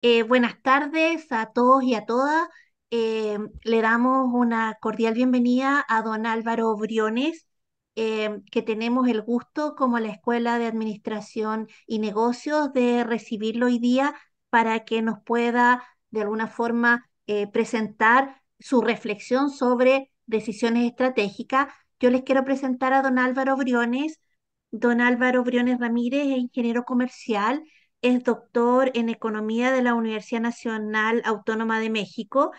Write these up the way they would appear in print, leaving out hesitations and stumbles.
Buenas tardes a todos y a todas. Le damos una cordial bienvenida a don Álvaro Briones, que tenemos el gusto como la Escuela de Administración y Negocios de recibirlo hoy día para que nos pueda de alguna forma presentar su reflexión sobre decisiones estratégicas. Yo les quiero presentar a don Álvaro Briones. Don Álvaro Briones Ramírez es ingeniero comercial, es doctor en Economía de la Universidad Nacional Autónoma de México.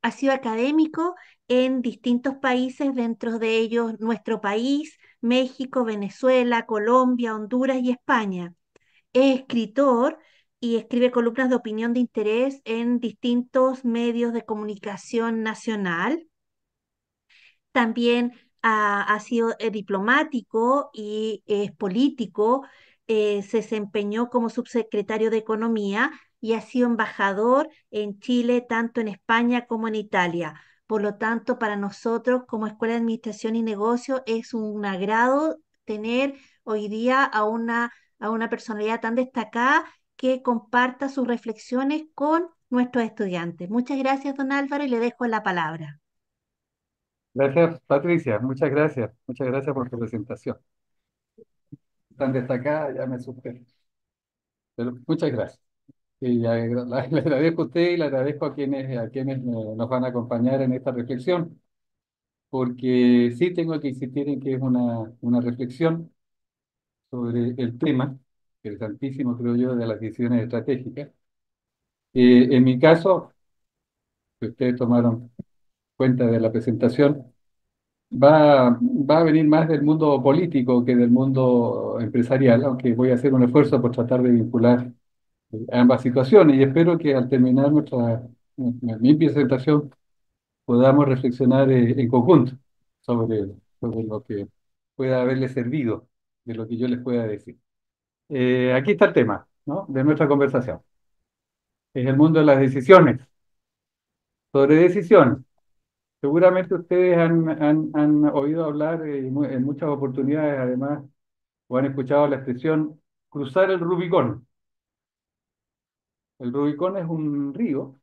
Ha sido académico en distintos países, dentro de ellos nuestro país, México, Venezuela, Colombia, Honduras y España. Es escritor y escribe columnas de opinión de interés en distintos medios de comunicación nacional. También ha sido diplomático y es político. Se desempeñó como subsecretario de Economía y ha sido embajador en Chile, tanto en España como en Italia. Por lo tanto, para nosotros como Escuela de Administración y Negocio es un agrado tener hoy día a una personalidad tan destacada que comparta sus reflexiones con nuestros estudiantes. Muchas gracias, don Álvaro, y le dejo la palabra. Gracias, Patricia. Muchas gracias. Muchas gracias por tu presentación. Tan destacada, ya me supe. Pero muchas gracias. Y le agradezco a usted y le agradezco a quienes nos van a acompañar en esta reflexión, porque sí tengo que insistir en que es una reflexión sobre el tema, interesantísimo creo yo, de las decisiones estratégicas. En mi caso, que ustedes tomaron cuenta de la presentación, va a venir más del mundo político que del mundo empresarial, aunque voy a hacer un esfuerzo por tratar de vincular ambas situaciones y espero que al terminar mi presentación podamos reflexionar en conjunto sobre, sobre lo que pueda haberles servido de lo que yo les pueda decir. Aquí está el tema, ¿no?, de nuestra conversación. Es el mundo de las decisiones. Sobre decisiones. Seguramente ustedes han oído hablar en muchas oportunidades, además, o han escuchado la expresión cruzar el Rubicón. El Rubicón es un río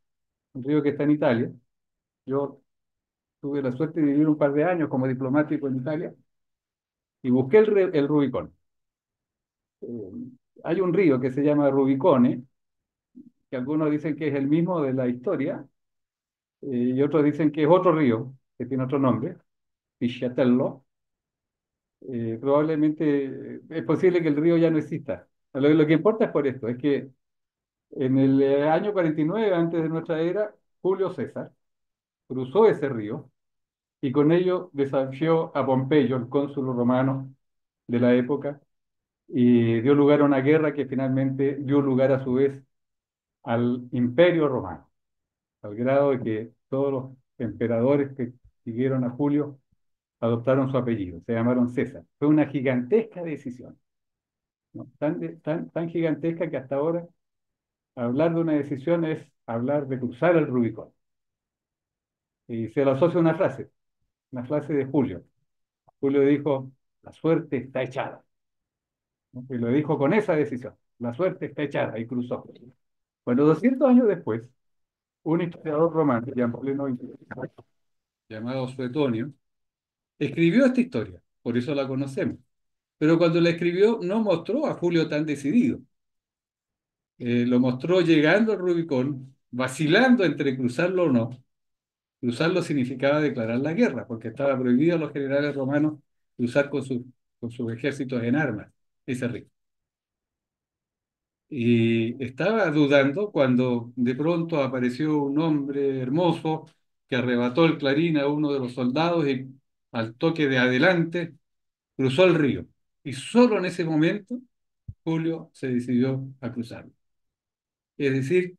que está en Italia. Yo tuve la suerte de vivir un par de años como diplomático en Italia y busqué el Rubicón. Eh, Hay un río que se llama Rubicone, que algunos dicen que es el mismo de la historia, y otros dicen que es otro río, que tiene otro nombre, Pisciatello. Probablemente es posible que el río ya no exista. Lo que importa es por esto, es que en el año 49 antes de nuestra era, Julio César cruzó ese río y con ello desafió a Pompeyo, el cónsul romano de la época, y dio lugar a una guerra que finalmente dio lugar a su vez al Imperio Romano, al grado de que todos los emperadores que siguieron a Julio adoptaron su apellido, se llamaron César. Fue una gigantesca decisión, ¿no? Tan gigantesca que hasta ahora hablar de una decisión es hablar de cruzar el Rubicón. Y se lo asocia a una frase de Julio. Julio dijo, la suerte está echada, ¿no? Y lo dijo con esa decisión, la suerte está echada, y cruzó. Bueno, 200 años después, un historiador romano, ya en pleno siglo, llamado Suetonio, escribió esta historia, por eso la conocemos. Pero cuando la escribió no mostró a Julio tan decidido. Lo mostró llegando al Rubicón, vacilando entre cruzarlo o no. Cruzarlo significaba declarar la guerra, porque estaba prohibido a los generales romanos cruzar con sus ejércitos en armas ese río. Y estaba dudando cuando de pronto apareció un hombre hermoso que arrebató el clarín a uno de los soldados y al toque de adelante cruzó el río. Y solo en ese momento Julio se decidió a cruzarlo. Es decir,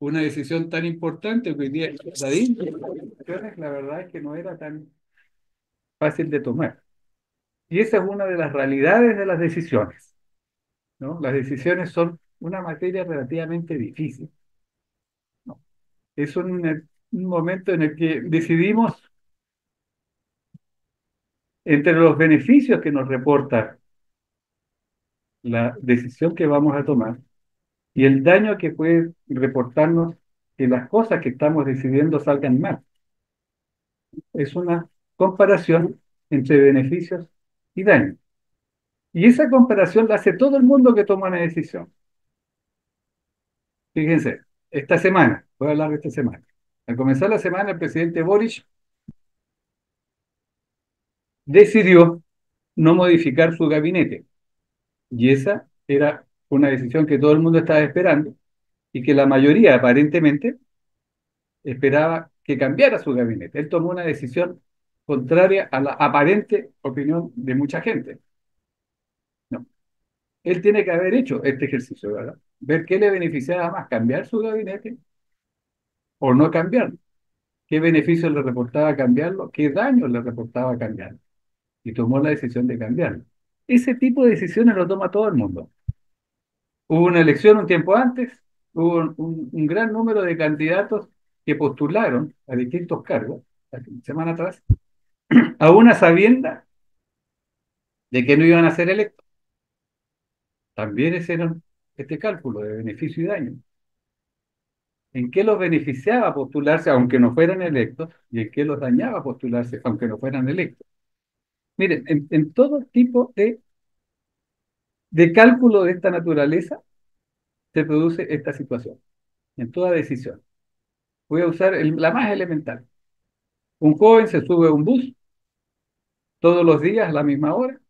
una decisión tan importante que hoy día la verdad es que no era tan fácil de tomar. Y esa es una de las realidades de las decisiones, ¿no? Las decisiones son una materia relativamente difícil, ¿no? Es un momento en el que decidimos entre los beneficios que nos reporta la decisión que vamos a tomar y el daño que puede reportarnos que las cosas que estamos decidiendo salgan mal. Es una comparación entre beneficios y daños. Y esa comparación la hace todo el mundo que toma una decisión. Fíjense, esta semana, voy a hablar de esta semana. Al comenzar la semana, el presidente Boric decidió no modificar su gabinete. Y esa era una decisión que todo el mundo estaba esperando y que la mayoría aparentemente esperaba que cambiara su gabinete. Él tomó una decisión contraria a la aparente opinión de mucha gente. No, él tiene que haber hecho este ejercicio, ¿verdad? Ver qué le beneficiaba más, cambiar su gabinete o no cambiarlo. ¿Qué beneficios le reportaba cambiarlo? ¿Qué daño le reportaba cambiarlo? Y tomó la decisión de cambiarlo. Ese tipo de decisiones lo toma todo el mundo. Hubo una elección un tiempo antes, hubo un gran número de candidatos que postularon a distintos cargos, la semana atrás, a una sabienda de que no iban a ser electos. También hicieron este cálculo de beneficio y daño. ¿En qué los beneficiaba postularse aunque no fueran electos? ¿Y en qué los dañaba postularse aunque no fueran electos? Miren, en todo tipo de cálculo de esta naturaleza se produce esta situación, en toda decisión. Voy a usar la más elemental. Un joven se sube a un bus todos los días a la misma hora,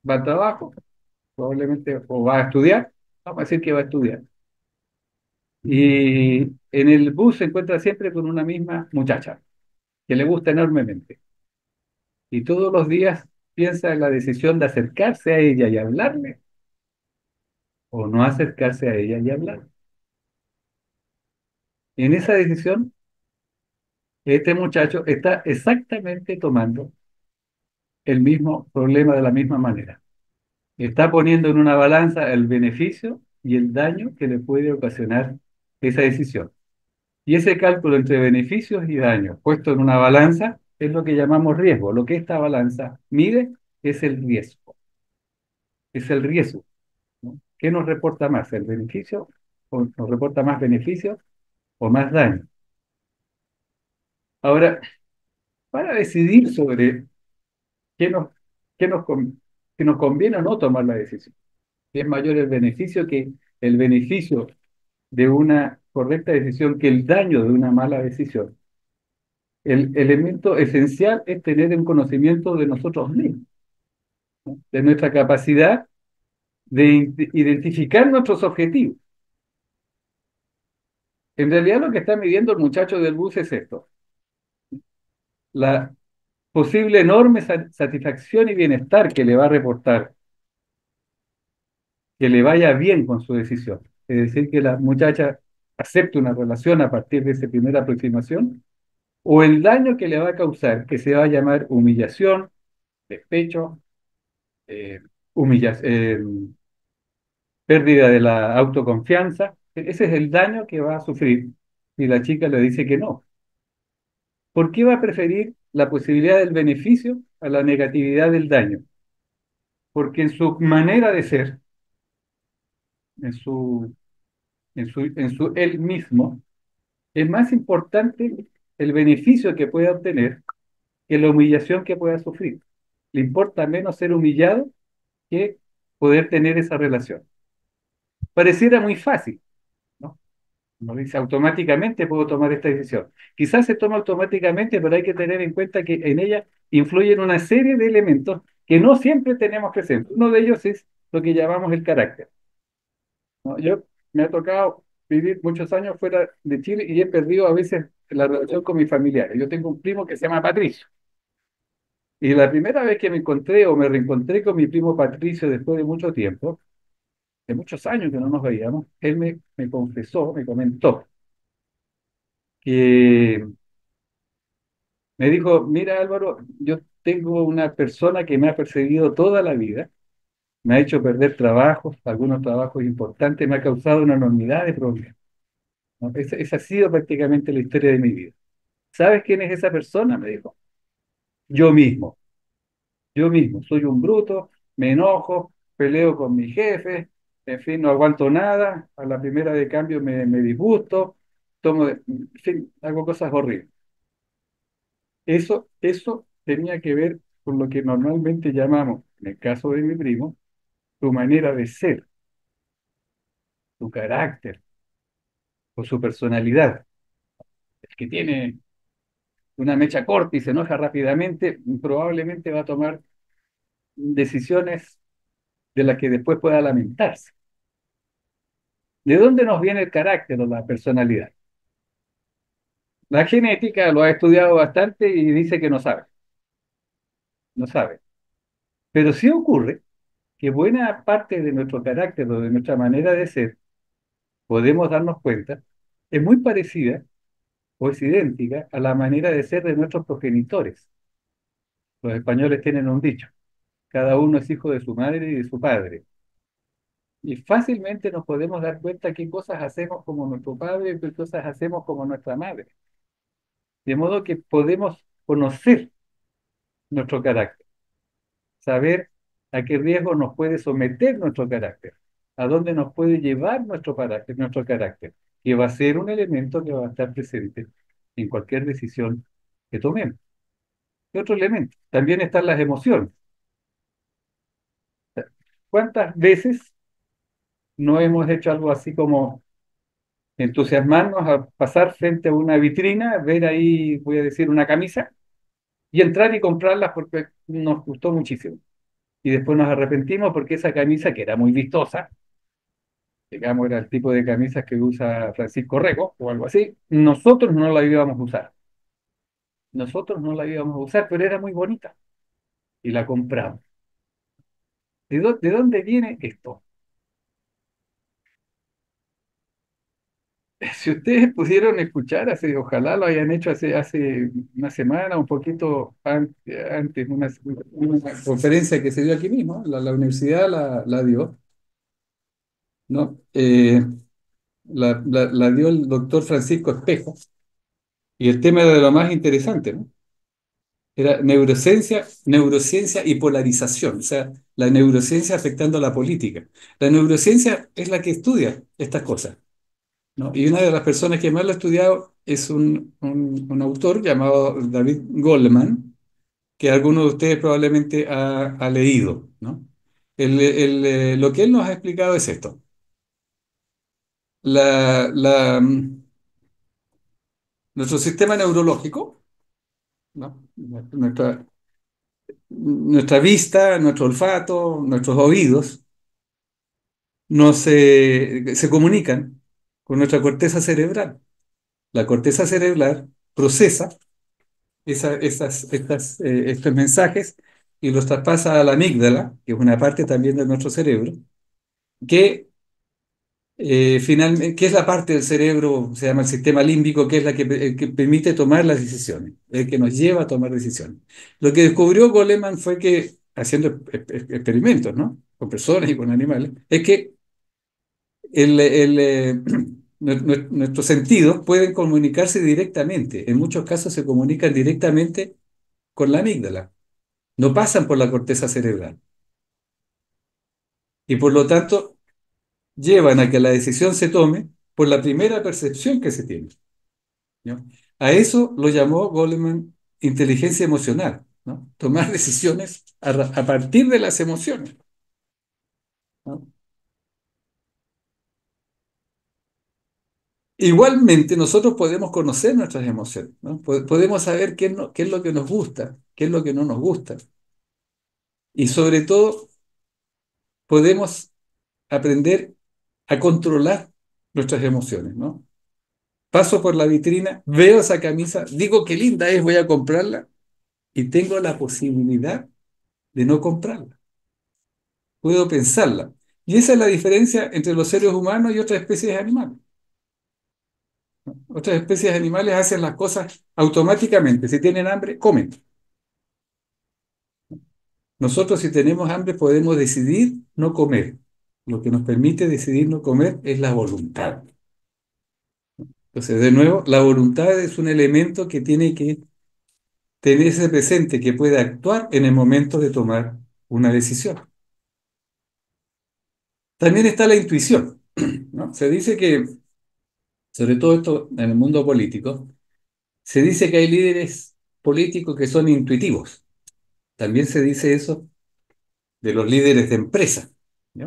va al trabajo, probablemente, o va a estudiar, vamos a decir que va a estudiar. Y en el bus se encuentra siempre con una misma muchacha, que le gusta enormemente. Y todos los días piensa en la decisión de acercarse a ella y hablarle, o no acercarse a ella y hablar. Y en esa decisión, este muchacho está exactamente tomando el mismo problema de la misma manera. Está poniendo en una balanza el beneficio y el daño que le puede ocasionar esa decisión. Y ese cálculo entre beneficios y daños puesto en una balanza es lo que llamamos riesgo. Lo que esta balanza mide es el riesgo. Es el riesgo, ¿no? ¿Qué nos reporta más? ¿El beneficio? ¿O nos reporta más beneficios o más daño? Ahora, para decidir sobre qué nos, qué nos, qué nos conviene o no tomar la decisión, si es mayor el beneficio que el beneficio de una correcta decisión que el daño de una mala decisión. El elemento esencial es tener un conocimiento de nosotros mismos, ¿no? De nuestra capacidad de identificar nuestros objetivos. En realidad lo que está midiendo el muchacho del bus es esto, la posible enorme satisfacción y bienestar que le va a reportar, que le vaya bien con su decisión. Es decir, que la muchacha acepte una relación a partir de esa primera aproximación, o el daño que le va a causar, que se va a llamar humillación, despecho, eh, pérdida de la autoconfianza. Ese es el daño que va a sufrir si la chica le dice que no. ¿Por qué va a preferir la posibilidad del beneficio a la negatividad del daño? Porque en su manera de ser, en su, en su él mismo, es más importante el beneficio que pueda obtener que la humillación que pueda sufrir. Le importa menos ser humillado que poder tener esa relación. Pareciera muy fácil, ¿no? Uno dice, automáticamente puedo tomar esta decisión. Quizás se toma automáticamente, pero hay que tener en cuenta que en ella influyen una serie de elementos que no siempre tenemos presentes. Uno de ellos es lo que llamamos el carácter, ¿no? Yo me ha tocado vivir muchos años fuera de Chile y he perdido a veces la relación con mis familiares. Yo tengo un primo que se llama Patricio. Y la primera vez que me encontré o me reencontré con mi primo Patricio después de mucho tiempo, de muchos años que no nos veíamos, él me confesó, me comentó que me dijo, mira Álvaro, yo tengo una persona que me ha perseguido toda la vida, me ha hecho perder trabajos, algunos trabajos importantes, me ha causado una enormidad de problemas, ¿no? Esa ha sido prácticamente la historia de mi vida. ¿Sabes quién es esa persona? Me dijo. Yo mismo, yo mismo, soy un bruto, me enojo, peleo con mi jefe, En fin, no aguanto nada, a la primera de cambio me disgusto, en fin, hago cosas horribles. Eso tenía que ver con lo que normalmente llamamos, en el caso de mi primo, su manera de ser, su carácter o su personalidad. El que tiene una mecha corta y se enoja rápidamente, probablemente va a tomar decisiones de las que después pueda lamentarse. ¿De dónde nos viene el carácter o la personalidad? La genética lo ha estudiado bastante y dice que no sabe, no sabe. Pero sí ocurre que buena parte de nuestro carácter o de nuestra manera de ser, podemos darnos cuenta, es muy parecida o es idéntica a la manera de ser de nuestros progenitores. Los españoles tienen un dicho: cada uno es hijo de su madre y de su padre. Y fácilmente nos podemos dar cuenta qué cosas hacemos como nuestro padre y qué cosas hacemos como nuestra madre. De modo que podemos conocer nuestro carácter, saber a qué riesgo nos puede someter nuestro carácter, a dónde nos puede llevar nuestro carácter, que va a ser un elemento que va a estar presente en cualquier decisión que tomemos. Y otro elemento, también están las emociones. ¿Cuántas veces no hemos hecho algo así como entusiasmarnos a pasar frente a una vitrina, ver ahí, voy a decir, una camisa, y entrar y comprarla porque nos gustó muchísimo? Y después nos arrepentimos porque esa camisa, que era muy vistosa, digamos, era el tipo de camisas que usa Francisco Rego o algo así, nosotros no la íbamos a usar. Nosotros no la íbamos a usar, pero era muy bonita y la compramos. ¿De dónde viene esto? Si ustedes pudieron escuchar, ojalá lo hayan hecho hace una semana, un poquito antes, una conferencia que se dio aquí mismo, la universidad la dio, ¿no? La dio el doctor Francisco Espejo, y el tema era de lo más interesante, ¿no? Era neurociencia y polarización, o sea, la neurociencia afectando a la política. La neurociencia es la que estudia estas cosas, ¿no? Y una de las personas que más lo ha estudiado es un autor llamado David Goleman, que alguno de ustedes probablemente ha leído, ¿no? Lo que él nos ha explicado es esto. La, la, mm, Nuestro sistema neurológico, ¿no? Nuestra vista, nuestro olfato, nuestros oídos, se comunican con nuestra corteza cerebral. La corteza cerebral procesa estos mensajes y los traspasa a la amígdala, que es una parte también de nuestro cerebro, que finalmente, que es la parte del cerebro, se llama el sistema límbico, que es que permite tomar las decisiones, el que nos lleva a tomar decisiones. Lo que descubrió Goleman fue que, haciendo experimentos, ¿no? Con personas y con animales, es que nuestros sentidos pueden comunicarse directamente. En muchos casos se comunican directamente con la amígdala, no pasan por la corteza cerebral y por lo tanto llevan a que la decisión se tome por la primera percepción que se tiene, ¿no? A eso lo llamó Goleman inteligencia emocional, ¿no? Tomar decisiones a partir de las emociones, ¿no? Igualmente, nosotros podemos conocer nuestras emociones, ¿no? Podemos saber qué es lo que nos gusta, qué es lo que no nos gusta. Y sobre todo, podemos aprender a controlar nuestras emociones, ¿no? Paso por la vitrina, veo esa camisa, digo qué linda es, voy a comprarla, y tengo la posibilidad de no comprarla. Puedo pensarla. Y esa es la diferencia entre los seres humanos y otras especies animales. Otras especies animales hacen las cosas automáticamente. Si tienen hambre, comen. Nosotros, si tenemos hambre, podemos decidir no comer. Lo que nos permite decidir no comer es la voluntad. Entonces, de nuevo, la voluntad es un elemento que tiene que tenerse presente, que puede actuar en el momento de tomar una decisión. También está la intuición, ¿no? Se dice que, sobre todo esto en el mundo político, se dice que hay líderes políticos que son intuitivos. También se dice eso de los líderes de empresa, ¿no?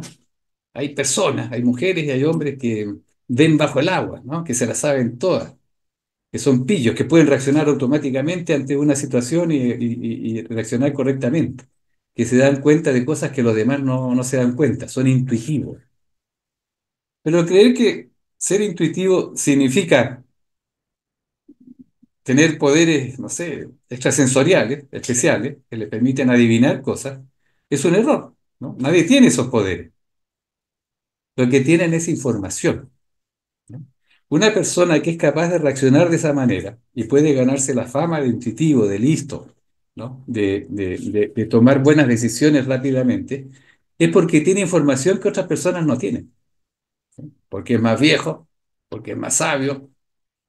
Hay personas, hay mujeres y hay hombres que ven bajo el agua, ¿no? Que se la saben todas, que son pillos, que pueden reaccionar automáticamente ante una situación y reaccionar correctamente, que se dan cuenta de cosas que los demás no se dan cuenta, son intuitivos. Pero creer que ser intuitivo significa tener poderes, no sé, extrasensoriales, especiales, que le permiten adivinar cosas, es un error, ¿no? Nadie tiene esos poderes. Lo que tienen es información, ¿no? Una persona que es capaz de reaccionar de esa manera y puede ganarse la fama de intuitivo, de listo, ¿no? De tomar buenas decisiones rápidamente, es porque tiene información que otras personas no tienen, porque es más viejo, porque es más sabio,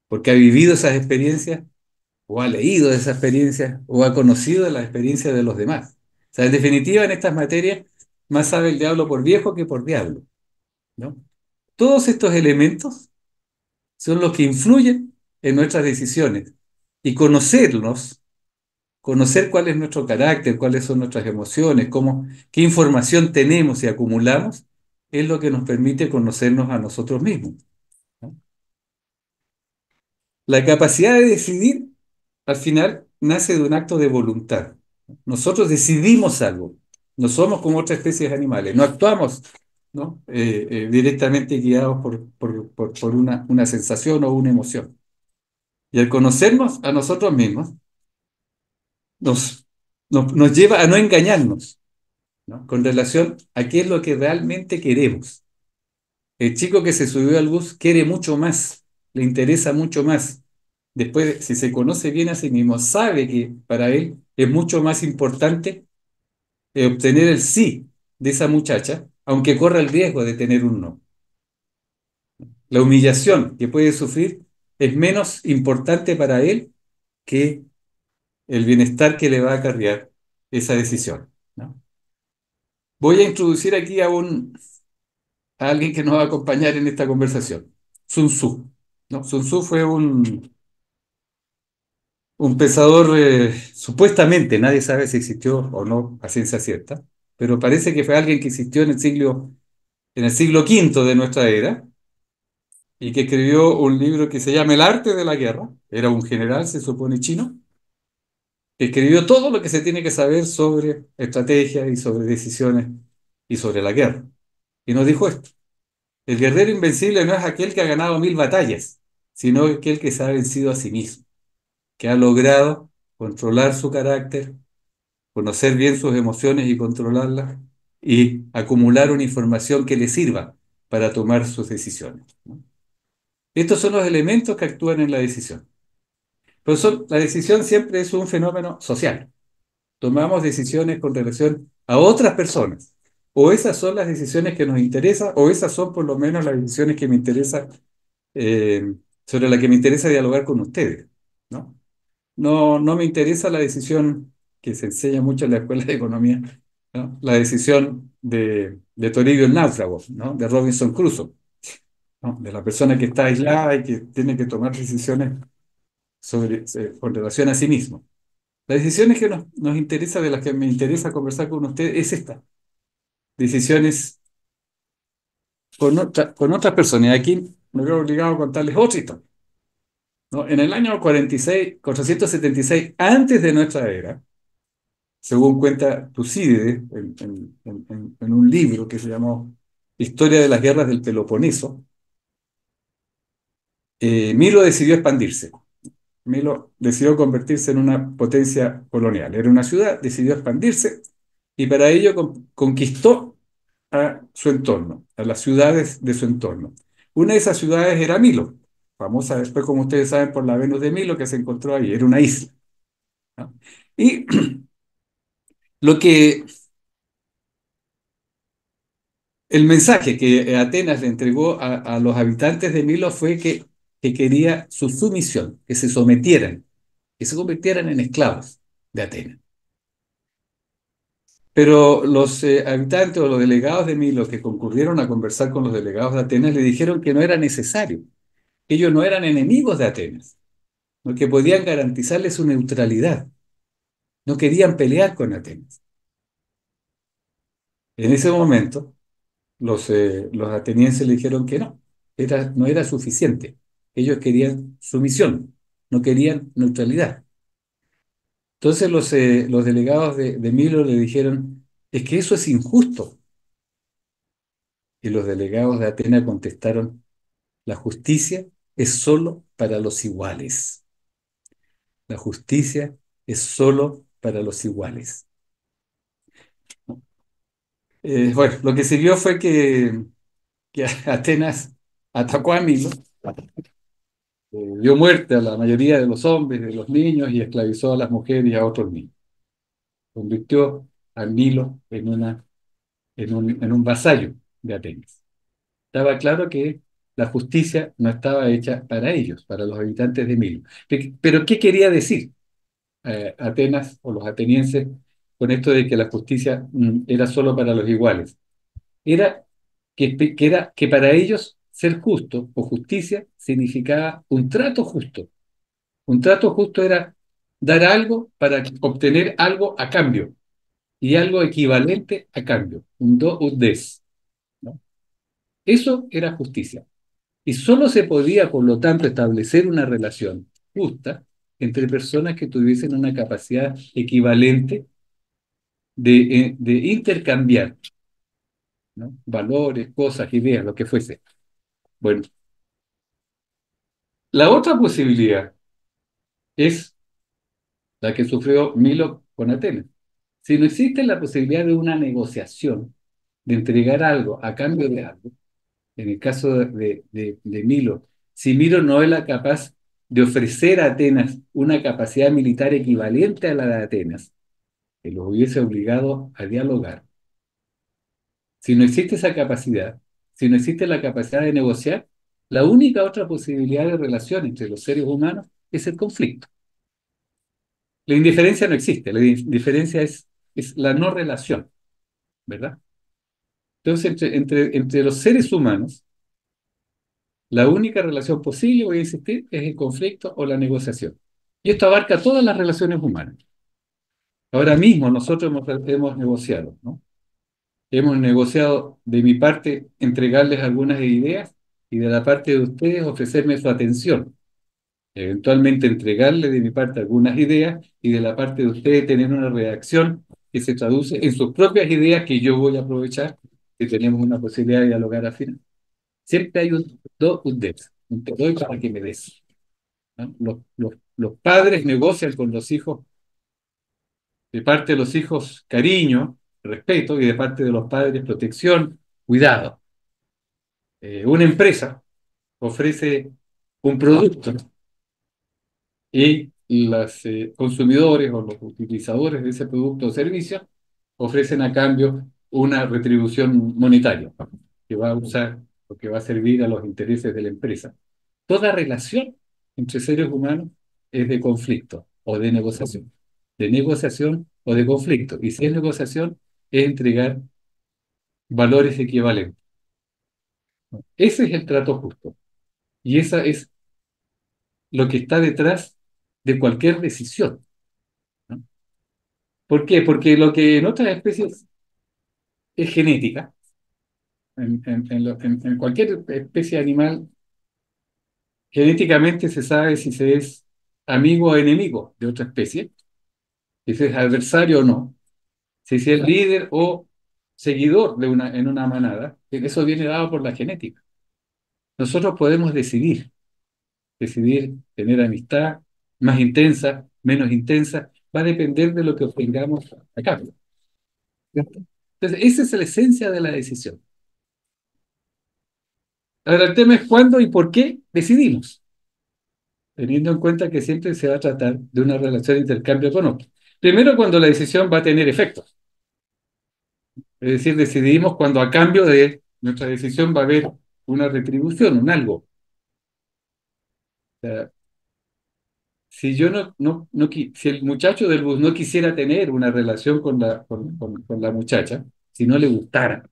porque ha vivido esas experiencias o ha leído de esa experiencia o ha conocido de las experiencias de los demás. O sea, en definitiva, en estas materias, más sabe el diablo por viejo que por diablo, ¿no? Todos estos elementos son los que influyen en nuestras decisiones. Y conocernos, conocer cuál es nuestro carácter, cuáles son nuestras emociones, qué información tenemos y acumulamos, es lo que nos permite conocernos a nosotros mismos, ¿no? La capacidad de decidir, al final, nace de un acto de voluntad. Nosotros decidimos algo. No somos como otras especies animales. No actuamos, ¿no? Directamente guiados por una sensación o una emoción. Y al conocernos a nosotros mismos, nos, nos lleva a no engañarnos, ¿no? Con relación a qué es lo que realmente queremos. El chico que se subió al bus quiere mucho más, le interesa mucho más. Después, si se conoce bien a sí mismo, sabe que para él es mucho más importante obtener el sí de esa muchacha, aunque corra el riesgo de tener un no. La humillación que puede sufrir es menos importante para él que el bienestar que le va a acarrear esa decisión, ¿no? Voy a introducir aquí a alguien que nos va a acompañar en esta conversación, Sun Tzu, ¿no? Sun Tzu fue un pensador, supuestamente, nadie sabe si existió o no a ciencia cierta, pero parece que fue alguien que existió en el siglo V de nuestra era y que escribió un libro que se llama El arte de la guerra. Era un general, se supone, chino, que escribió todo lo que se tiene que saber sobre estrategia y sobre decisiones y sobre la guerra. Y nos dijo esto: el guerrero invencible no es aquel que ha ganado 1000 batallas, sino aquel que se ha vencido a sí mismo, que ha logrado controlar su carácter, conocer bien sus emociones y controlarlas, y acumular una información que le sirva para tomar sus decisiones, ¿no? Estos son los elementos que actúan en la decisión. Pero la decisión siempre es un fenómeno social. Tomamos decisiones con relación a otras personas. O esas son las decisiones que nos interesan, o esas son por lo menos las decisiones que me interesan, eh, sobre las que me interesa dialogar con ustedes, ¿no? No me interesa la decisión que se enseña mucho en la escuela de economía, ¿no? La decisión de Toribio el náufrago, ¿no? De Robinson Crusoe, ¿no? De la persona que está aislada y que tiene que tomar decisiones con relación a sí mismo. Las decisiones que nos interesa, de las que me interesa conversar con ustedes, es esta: decisiones con otras personas. Y aquí me veo obligado a contarles otra historia, ¿no? En el año 476 antes de nuestra era, según cuenta Tucídides en un libro que se llamó Historia de las guerras del Peloponeso, Milo decidió expandirse. Milo decidió convertirse en una potencia colonial. Era una ciudad, decidió expandirse y para ello conquistó a su entorno, a las ciudades de su entorno. Una de esas ciudades era Milo, famosa después, como ustedes saben, por la Venus de Milo que se encontró ahí. Era una isla, ¿no? Y lo que el mensaje que Atenas le entregó a los habitantes de Milo fue que quería su sumisión, que se sometieran, que se convirtieran en esclavos de Atenas. Pero los habitantes o los delegados de Milo que concurrieron a conversar con los delegados de Atenas le dijeron que no era necesario, que ellos no eran enemigos de Atenas, ¿no? Que podían garantizarle su neutralidad, no querían pelear con Atenas. En ese momento, los atenienses le dijeron que no, no era suficiente. Ellos querían sumisión, no querían neutralidad. Entonces los delegados de Milo le dijeron, es que eso es injusto. Y los delegados de Atenas contestaron, la justicia es solo para los iguales. La justicia es solo para los iguales. Bueno, lo que siguió fue que Atenas atacó a Milo, dio muerte a la mayoría de los hombres, de los niños y esclavizó a las mujeres y a otros niños. Convirtió a Milo en un vasallo de Atenas. Estaba claro que la justicia no estaba hecha para ellos, para los habitantes de Milo. Pero ¿qué quería decir Atenas o los atenienses con esto de que la justicia era solo para los iguales? Era que para ellos ser justo o justicia significaba un trato justo. Un trato justo era dar algo para obtener algo a cambio y algo equivalente a cambio, un do ut des, ¿no? Eso era justicia. Y solo se podía, por lo tanto, establecer una relación justa entre personas que tuviesen una capacidad equivalente de intercambiar, ¿no? Valores, cosas, ideas, lo que fuese. Bueno, la otra posibilidad es la que sufrió Milo con Atenas. Si no existe la posibilidad de una negociación, de entregar algo a cambio de algo, en el caso de Milo, si Milo no era capaz de ofrecer a Atenas una capacidad militar equivalente a la de Atenas, que los hubiese obligado a dialogar, si no existe esa capacidad, si no existe la capacidad de negociar, la única otra posibilidad de relación entre los seres humanos es el conflicto. La indiferencia no existe, la indiferencia es la no relación, ¿verdad? Entonces, entre los seres humanos, la única relación posible, voy a insistir, es el conflicto o la negociación. Y esto abarca todas las relaciones humanas. Ahora mismo nosotros hemos negociado, ¿no? Hemos negociado de mi parte entregarles algunas ideas y de la parte de ustedes ofrecerme su atención. Eventualmente entregarle de mi parte algunas ideas y de la parte de ustedes tener una reacción que se traduce en sus propias ideas que yo voy a aprovechar si tenemos una posibilidad de dialogar al final. Siempre hay un do, un des, un te doy para que me des, ¿no? Los padres negocian con los hijos, de parte de los hijos cariño, respeto, y de parte de los padres protección, cuidado. Una empresa ofrece un producto y los consumidores o los utilizadores de ese producto o servicio ofrecen a cambio una retribución monetaria que va a usar o que va a servir a los intereses de la empresa. Toda relación entre seres humanos es de conflicto o de negociación o de conflicto. Y si es negociación, es entregar valores equivalentes. Ese es el trato justo. Y esa es lo que está detrás de cualquier decisión, ¿no? ¿Por qué? Porque lo que en otras especies es genética, en cualquier especie animal, genéticamente se sabe si se es amigo o enemigo de otra especie, si se es adversario o no, si se es líder o seguidor en una manada. Eso viene dado por la genética. Nosotros podemos decidir tener amistad más intensa, menos intensa, va a depender de lo que obtengamos a cambio. Entonces, esa es la esencia de la decisión. Ahora, el tema es cuándo y por qué decidimos, teniendo en cuenta que siempre se va a tratar de una relación de intercambio económico. Primero, cuando la decisión va a tener efectos. Es decir, decidimos cuando a cambio de nuestra decisión va a haber una retribución, un algo. O sea, si yo si el muchacho del bus no quisiera tener una relación con la muchacha, si no le gustara,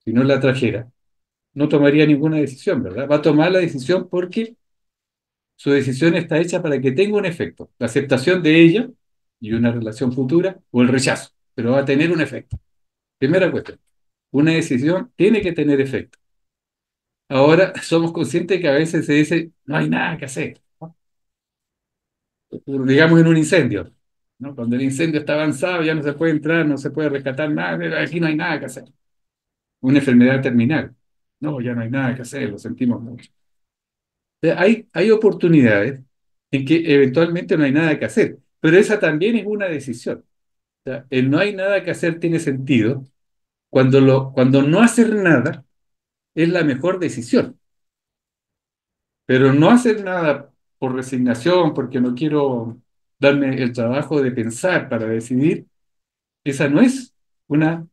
si no la trajera, no tomaría ninguna decisión, ¿verdad? Va a tomar la decisión porque su decisión está hecha para que tenga un efecto, la aceptación de ella y una relación futura o el rechazo, pero va a tener un efecto. Primera cuestión, una decisión tiene que tener efecto. Ahora somos conscientes que a veces se dice, no hay nada que hacer, ¿no? Digamos en un incendio, ¿no? Cuando el incendio está avanzado, ya no se puede entrar, no se puede rescatar nada, aquí no hay nada que hacer. Una enfermedad terminal, no, ya no hay nada que hacer, lo sentimos mucho. Hay oportunidades en que eventualmente no hay nada que hacer, pero esa también es una decisión. O sea, el no hay nada que hacer tiene sentido cuando no hacer nada es la mejor decisión, pero no hacer nada por resignación, porque no quiero darme el trabajo de pensar para decidir, esa no es una,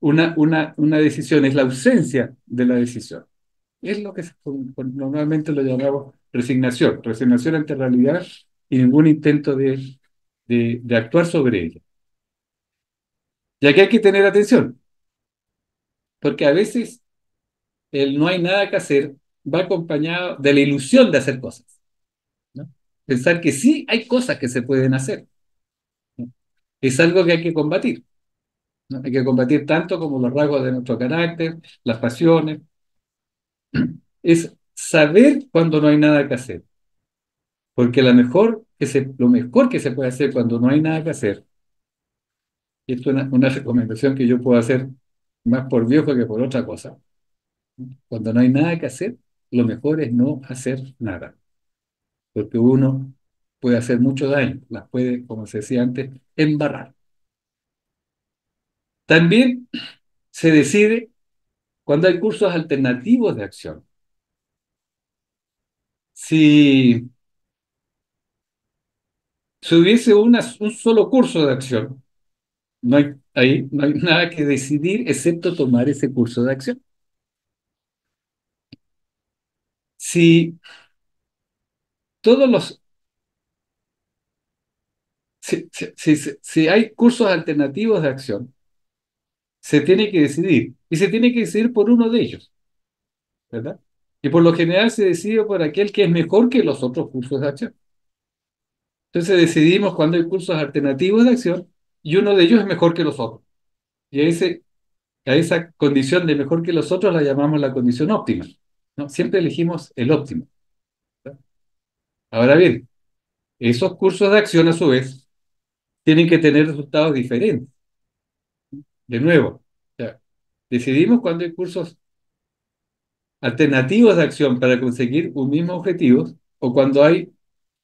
una decisión, es la ausencia de la decisión. Es lo que normalmente lo llamamos resignación, resignación ante realidad y ningún intento de actuar sobre ella. Y aquí hay que tener atención, porque a veces el no hay nada que hacer va acompañado de la ilusión de hacer cosas, ¿no? Pensar que sí hay cosas que se pueden hacer, ¿no? Es algo que hay que combatir, ¿no? Hay que combatir tanto como los rasgos de nuestro carácter, las pasiones. Es saber cuando no hay nada que hacer, porque lo mejor que se puede hacer cuando no hay nada que hacer, y esto es una recomendación que yo puedo hacer más por viejo que por otra cosa, cuando no hay nada que hacer, lo mejor es no hacer nada, porque uno puede hacer mucho daño, las puede, como se decía antes, embarrar. También se decide cuando hay cursos alternativos de acción. Si, si hubiese un solo curso de acción, ahí no hay nada que decidir excepto tomar ese curso de acción. Si todos los, si hay cursos alternativos de acción, se tiene que decidir, y se tiene que decidir por uno de ellos, ¿verdad? Y por lo general se decide por aquel que es mejor que los otros cursos de acción. Entonces decidimos cuando hay cursos alternativos de acción y uno de ellos es mejor que los otros. Y a esa condición de mejor que los otros la llamamos la condición óptima, ¿no? Siempre elegimos el óptimo, ¿verdad? Ahora bien, esos cursos de acción a su vez tienen que tener resultados diferentes. De nuevo, o sea, decidimos cuando hay cursos alternativos de acción para conseguir un mismo objetivo o cuando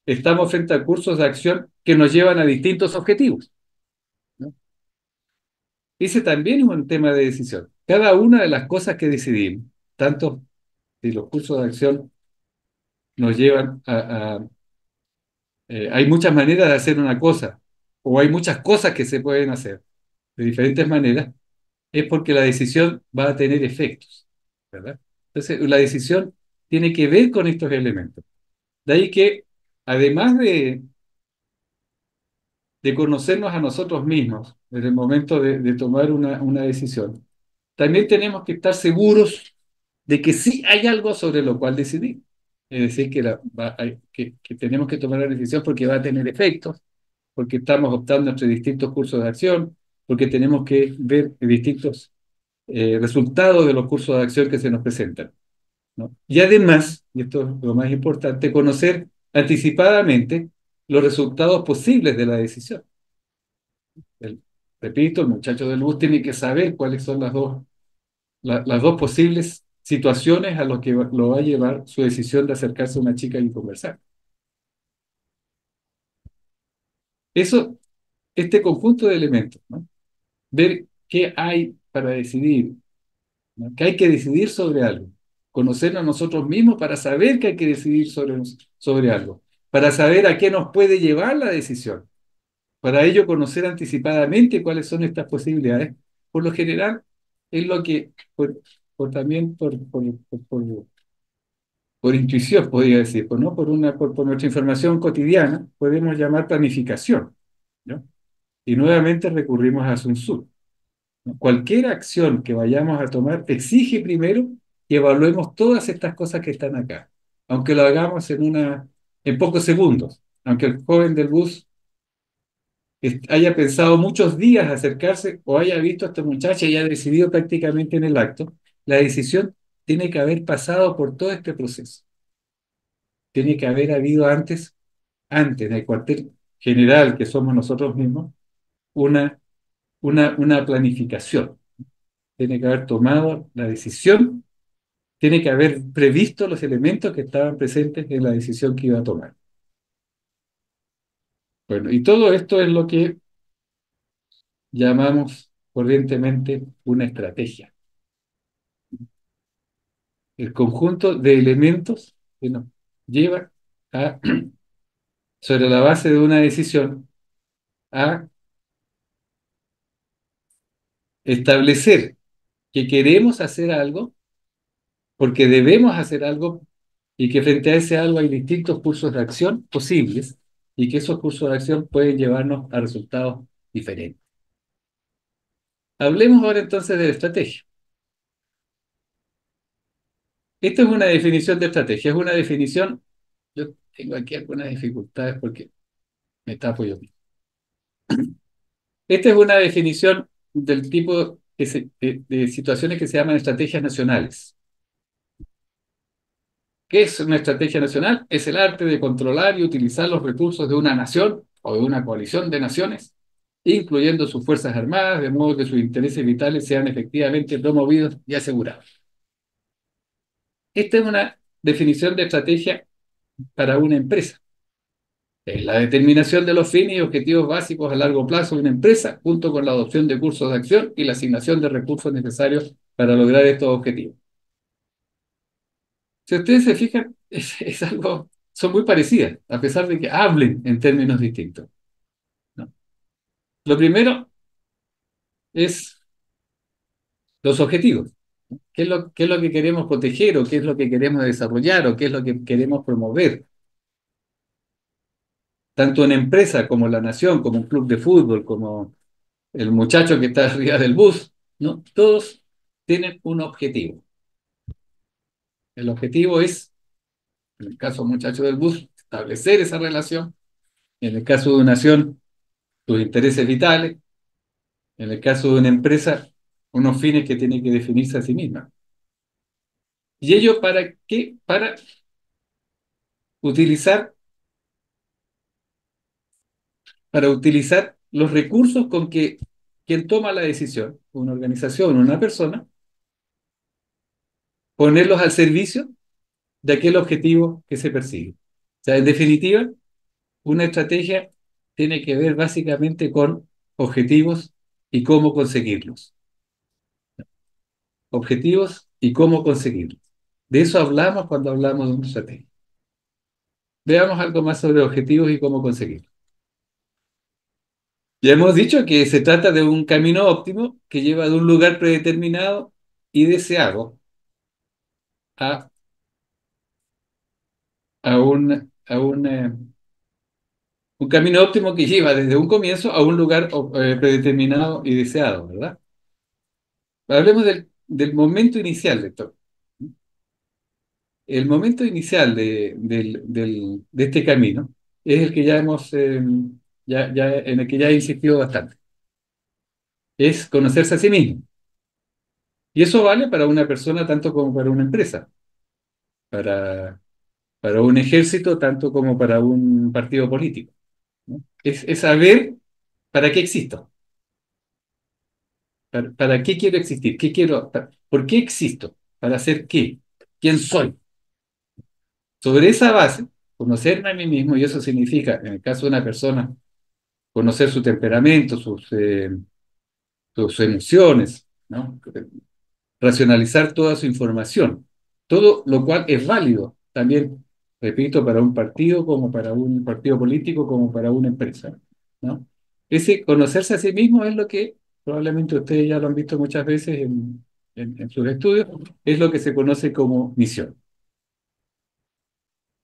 estamos frente a cursos de acción que nos llevan a distintos objetivos, ¿no? Ese también es un tema de decisión. Cada una de las cosas que decidimos, tanto si los cursos de acción nos llevan hay muchas maneras de hacer una cosa, o hay muchas cosas que se pueden hacer de diferentes maneras, es porque la decisión va a tener efectos, ¿verdad? Entonces, la decisión tiene que ver con estos elementos. De ahí que, además de conocernos a nosotros mismos en el momento de tomar una decisión, también tenemos que estar seguros de que sí hay algo sobre lo cual decidir. Es decir, que tenemos que tomar la decisión porque va a tener efectos, porque estamos optando entre distintos cursos de acción, porque tenemos que ver distintos resultados de los cursos de acción que se nos presentan, ¿no? Y además, y esto es lo más importante, conocer anticipadamente los resultados posibles de la decisión. El- Repito, el muchacho del bus tiene que saber cuáles son las dos posibles situaciones a lo que lo va a llevar su decisión de acercarse a una chica y conversar. Eso, este conjunto de elementos, ¿no? Ver qué hay para decidir, ¿no? Que hay que decidir sobre algo. Conocernos a nosotros mismos para saber que hay que decidir sobre algo. Para saber a qué nos puede llevar la decisión. Para ello, conocer anticipadamente cuáles son estas posibilidades. Por lo general, es lo que, también por intuición, podría decir, pues, ¿no? Por nuestra información cotidiana, podemos llamar planificación, ¿no? Y nuevamente recurrimos a Sun Tzu, ¿no? Cualquier acción que vayamos a tomar exige primero que evaluemos todas estas cosas que están acá, aunque lo hagamos en pocos segundos, aunque el joven del bus haya pensado muchos días acercarse o haya visto a esta muchacha y haya decidido prácticamente en el acto, la decisión tiene que haber pasado por todo este proceso. Tiene que haber habido antes en el cuartel general, que somos nosotros mismos, una, una planificación. Tiene que haber tomado la decisión, tiene que haber previsto los elementos que estaban presentes en la decisión que iba a tomar. Bueno, y todo esto es lo que llamamos corrientemente una estrategia. El conjunto de elementos que nos lleva a, sobre la base de una decisión, a establecer que queremos hacer algo porque debemos hacer algo y que frente a ese algo hay distintos cursos de acción posibles y que esos cursos de acción pueden llevarnos a resultados diferentes. Hablemos ahora entonces de la estrategia. Esta es una definición de estrategia, es una definición, yo tengo aquí algunas dificultades porque me tapo yo mismo. Esta es una definición del tipo de situaciones que se llaman estrategias nacionales. ¿Qué es una estrategia nacional? Es el arte de controlar y utilizar los recursos de una nación o de una coalición de naciones, incluyendo sus fuerzas armadas, de modo que sus intereses vitales sean efectivamente promovidos y asegurados. Esta es una definición de estrategia para una empresa. Es la determinación de los fines y objetivos básicos a largo plazo de una empresa, junto con la adopción de cursos de acción y la asignación de recursos necesarios para lograr estos objetivos. Si ustedes se fijan, es algo, son muy parecidas, a pesar de que hablen en términos distintos, ¿no? Lo primero es los objetivos. Qué es lo que queremos proteger o qué es lo que queremos desarrollar o qué es lo que queremos promover? Tanto en empresa como en la nación, como un club de fútbol, como el muchacho que está arriba del bus, ¿no? Todos tienen un objetivo. El objetivo es, en el caso del muchacho del bus, establecer esa relación. En el caso de una nación, tus intereses vitales. En el caso de una empresa, unos fines que tiene que definirse a sí misma. ¿Y ello para qué? Para utilizar, para utilizar los recursos con que quien toma la decisión, una organización, una persona, ponerlos al servicio de aquel objetivo que se persigue. O sea, en definitiva, una estrategia tiene que ver básicamente con objetivos y cómo conseguirlos. Objetivos y cómo conseguirlos. De eso hablamos cuando hablamos de una estrategia. Veamos algo más sobre objetivos y cómo conseguirlos. Ya hemos dicho que se trata de un camino óptimo que lleva de un lugar predeterminado y deseado a, un camino óptimo que lleva desde un comienzo a un lugar predeterminado y deseado, ¿verdad? Hablemos del momento inicial de esto. El momento inicial de este camino es el que ya en el que ya he insistido bastante. Es conocerse a sí mismo. Y eso vale para una persona tanto como para una empresa, para, para un ejército tanto como para un partido político, ¿no? Es saber para qué existo, para qué quiero existir, por qué existo, para hacer qué, quién soy. Sobre esa base, conocerme a mí mismo, y eso significa, en el caso de una persona, conocer su temperamento, sus emociones, ¿no? Racionalizar toda su información, todo lo cual es válido también, repito, para un partido, como para un partido político, como para una empresa, ¿no? Ese conocerse a sí mismo es lo que probablemente ustedes ya lo han visto muchas veces en sus estudios, es lo que se conoce como misión.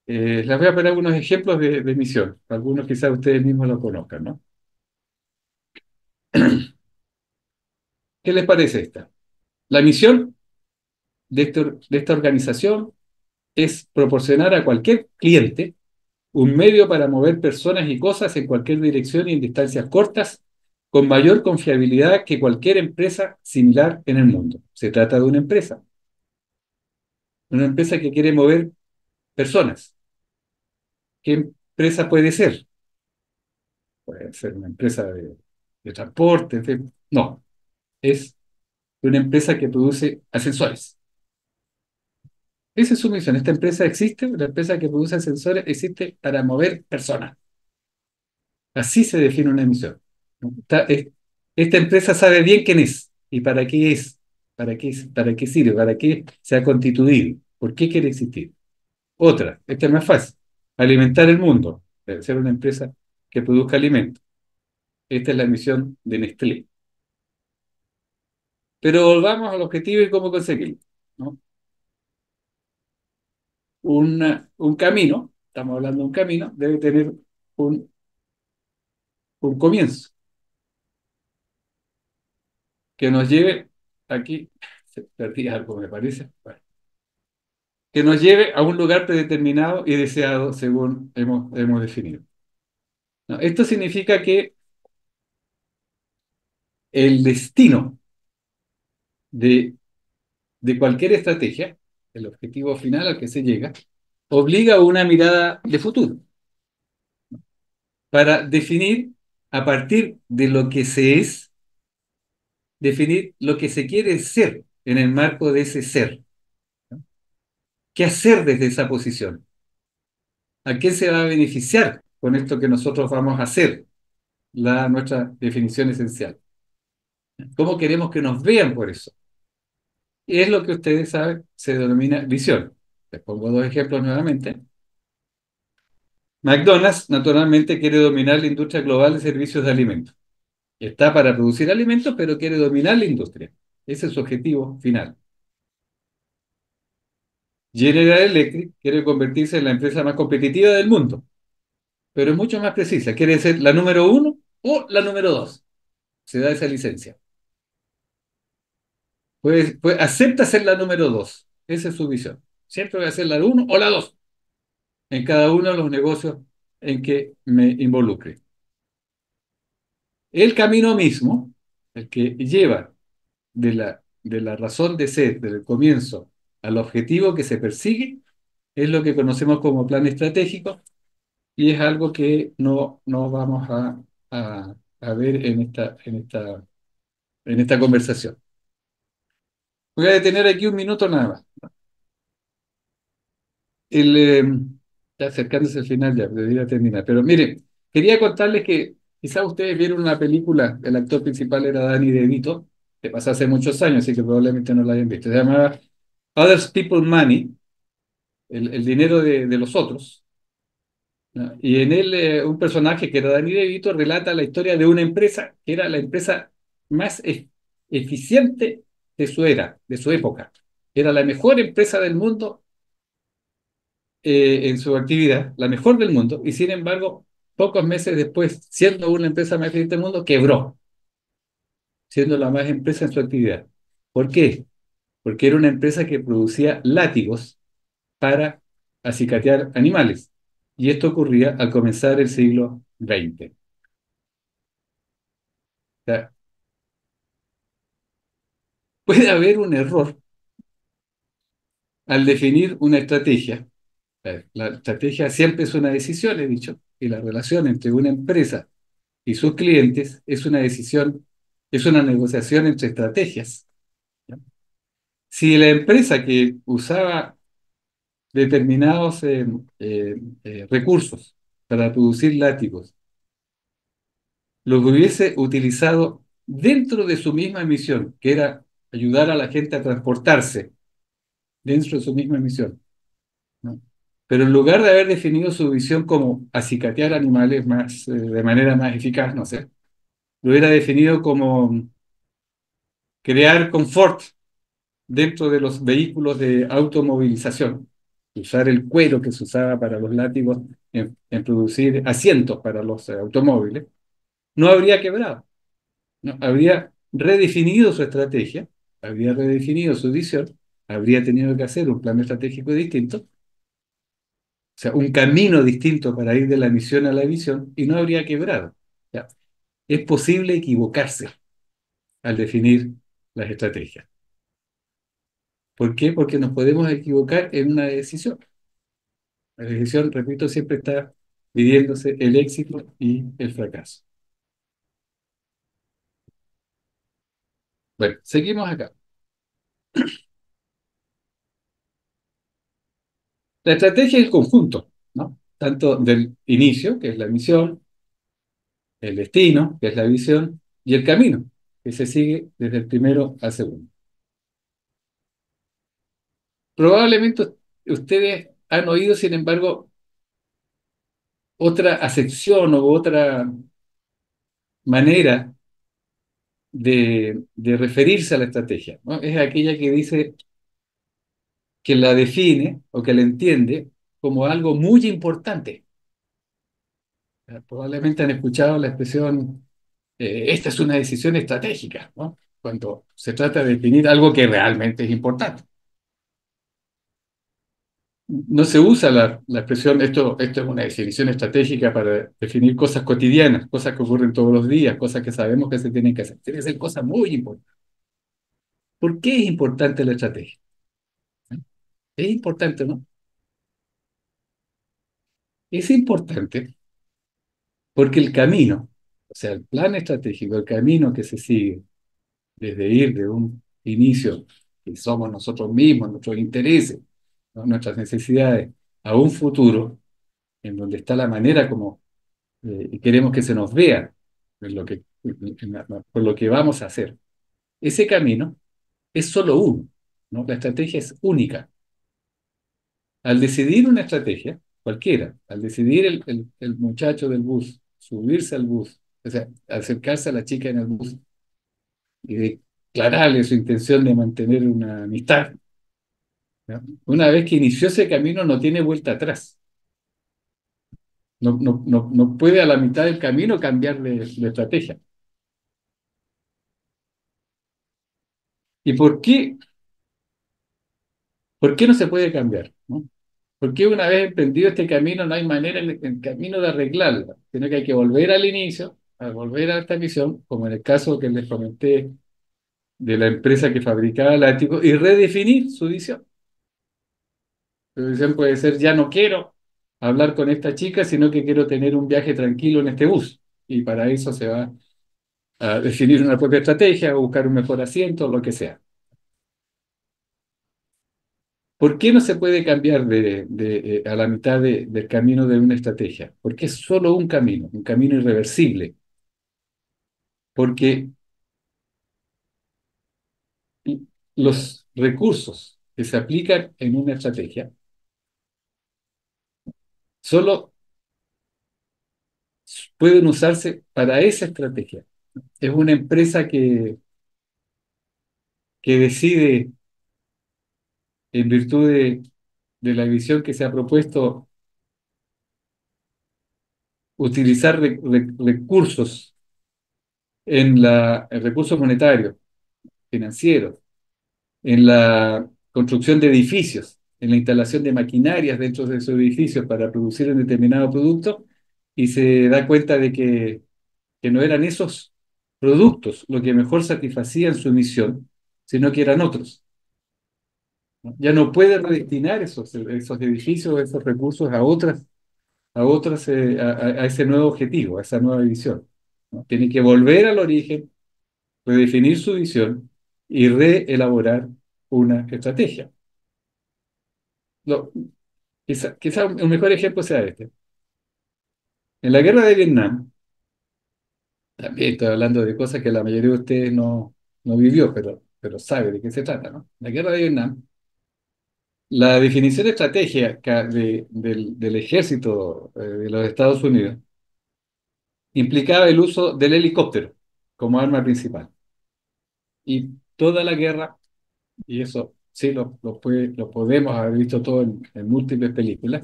Les voy a poner algunos ejemplos de misión. Algunos quizás ustedes mismos lo conozcan, ¿no? ¿Qué les parece esta? La misión de esta organización es proporcionar a cualquier cliente un medio para mover personas y cosas en cualquier dirección y en distancias cortas, con mayor confiabilidad que cualquier empresa similar en el mundo. Se trata de una empresa que quiere mover personas. ¿Qué empresa puede ser? Puede ser una empresa de transporte, no, es una empresa que produce ascensores. Esa es su misión. Esta empresa existe, la empresa que produce ascensores existe para mover personas. Así se define una misión. Esta empresa sabe bien quién es y para qué es, para qué sirve, para qué se ha constituido, por qué quiere existir. Otra, esta es más fácil, alimentar el mundo, debe ser una empresa que produzca alimentos. Esta es la misión de Nestlé. Pero volvamos al objetivo y cómo conseguirlo, ¿no? Un camino, estamos hablando de un camino, debe tener un, un comienzo que nos lleve aquí, se perdí algo me parece, bueno, que nos lleve a un lugar predeterminado y deseado según hemos definido. ¿No? Esto significa que el destino de, de cualquier estrategia, el objetivo final al que se llega, obliga a una mirada de futuro para definir a partir de lo que se es, definir lo que se quiere ser en el marco de ese ser. ¿No? ¿Qué hacer desde esa posición? ¿A quién se va a beneficiar con esto que nosotros vamos a hacer? Nuestra definición esencial. ¿Cómo queremos que nos vean por eso? Y es lo que ustedes saben, se denomina visión. Les pongo dos ejemplos nuevamente. McDonald's naturalmente quiere dominar la industria global de servicios de alimentos. Está para producir alimentos, pero quiere dominar la industria. Ese es su objetivo final. General Electric quiere convertirse en la empresa más competitiva del mundo, pero es mucho más precisa. Quiere ser la número uno o la número dos. Se da esa licencia. Acepta ser la número dos. Esa es su visión. Siempre voy a ser la uno o la dos en cada uno de los negocios en que me involucre. El camino mismo, el que lleva de la razón de ser, del comienzo al objetivo que se persigue, es lo que conocemos como plan estratégico y es algo que no vamos a ver en esta conversación. Voy a detener aquí un minuto nada más. El, eh, ya acercándose al final, ya debería terminar. Pero mire, quería contarles que quizás ustedes vieron una película, el actor principal era Danny DeVito, que pasó hace muchos años, así que probablemente no la hayan visto. Se llamaba Others People Money, el dinero de los otros. ¿No? Y en él, un personaje que era Danny DeVito relata la historia de una empresa que era la empresa más eficiente de su era, de su época. Era la mejor empresa del mundo en su actividad, la mejor del mundo, y sin embargo, pocos meses después, siendo una empresa más eficiente del mundo, quebró, siendo la más empresa en su actividad. ¿Por qué? Porque era una empresa que producía látigos para acicatear animales. Y esto ocurría al comenzar el siglo XX. O sea, puede haber un error al definir una estrategia. La estrategia siempre es una decisión, he dicho, y la relación entre una empresa y sus clientes es una decisión, es una negociación entre estrategias. ¿Ya? Si la empresa que usaba determinados recursos para producir látigos los hubiese utilizado dentro de su misma misión, que era ayudar a la gente a transportarse dentro de su misma misión, ¿no? Pero en lugar de haber definido su visión como acicatear animales más, de manera más eficaz, no sé, lo hubiera definido como crear confort dentro de los vehículos de automovilización. usar el cuero que se usaba para los látigos en producir asientos para los automóviles, no habría quebrado, ¿no? Habría redefinido su estrategia, habría redefinido su visión, habría tenido que hacer un plan estratégico distinto, o sea, un camino distinto para ir de la misión a la visión y no habría quebrado. Ya. Es posible equivocarse al definir las estrategias. ¿Por qué? Porque nos podemos equivocar en una decisión. La decisión, repito, siempre está midiéndose el éxito y el fracaso. Bueno, seguimos acá. La estrategia es el conjunto, ¿no? Tanto del inicio, que es la misión, el destino, que es la visión, y el camino, que se sigue desde el primero al segundo. Probablemente ustedes han oído, sin embargo, otra acepción o otra manera de referirse a la estrategia, ¿no? Es aquella que dice que la define o que la entiende como algo muy importante. Probablemente han escuchado la expresión, esta es una decisión estratégica, ¿no? Cuando se trata de definir algo que realmente es importante. No se usa la expresión, esto es una definición estratégica para definir cosas cotidianas, cosas que ocurren todos los días, cosas que sabemos que se tienen que hacer. Tienen que ser cosas muy importantes. ¿Por qué es importante la estrategia? Es importante, ¿no? Es importante porque el camino, o sea, el plan estratégico, el camino que se sigue desde ir de un inicio que somos nosotros mismos, nuestros intereses, ¿no? Nuestras necesidades, a un futuro en donde está la manera como queremos que se nos vea, en lo que, por lo que vamos a hacer. Ese camino es solo uno, ¿no? La estrategia es única. Al decidir una estrategia, cualquiera, al decidir el muchacho del bus, subirse al bus, o sea, acercarse a la chica en el bus y declararle su intención de mantener una amistad, ¿no? Una vez que inició ese camino no tiene vuelta atrás. No puede a la mitad del camino cambiar de estrategia. ¿Y por qué no se puede cambiar, ¿no? ¿Por qué una vez emprendido este camino no hay manera en el camino de arreglarlo? Sino que hay que volver al inicio, a volver a esta misión, como en el caso que les comenté de la empresa que fabricaba látigos, y redefinir su visión. Su visión puede ser, ya no quiero hablar con esta chica, sino que quiero tener un viaje tranquilo en este bus. Y para eso se va a definir una propia estrategia, a buscar un mejor asiento, lo que sea. ¿Por qué no se puede cambiar a la mitad del camino de una estrategia? Porque es solo un camino irreversible. Porque los recursos que se aplican en una estrategia solo pueden usarse para esa estrategia. Es una empresa que decide, en virtud de la visión que se ha propuesto, utilizar recursos en recursos monetarios, financieros, en la construcción de edificios, en la instalación de maquinarias dentro de esos edificios para producir un determinado producto, y se da cuenta de que no eran esos productos lo que mejor satisfacían su misión, sino que eran otros, ¿no? Ya no puede redestinar esos edificios, esos recursos a ese nuevo objetivo, a esa nueva visión, ¿no? Tiene que volver al origen, redefinir su visión y reelaborar una estrategia. Lo, quizá un mejor ejemplo sea este. En la guerra de Vietnam, también estoy hablando de cosas que la mayoría de ustedes no vivió, pero sabe de qué se trata, ¿no? La guerra de Vietnam, la definición estratégica del ejército de los Estados Unidos implicaba el uso del helicóptero como arma principal. Y toda la guerra, y eso sí, lo podemos haber visto todo en múltiples películas,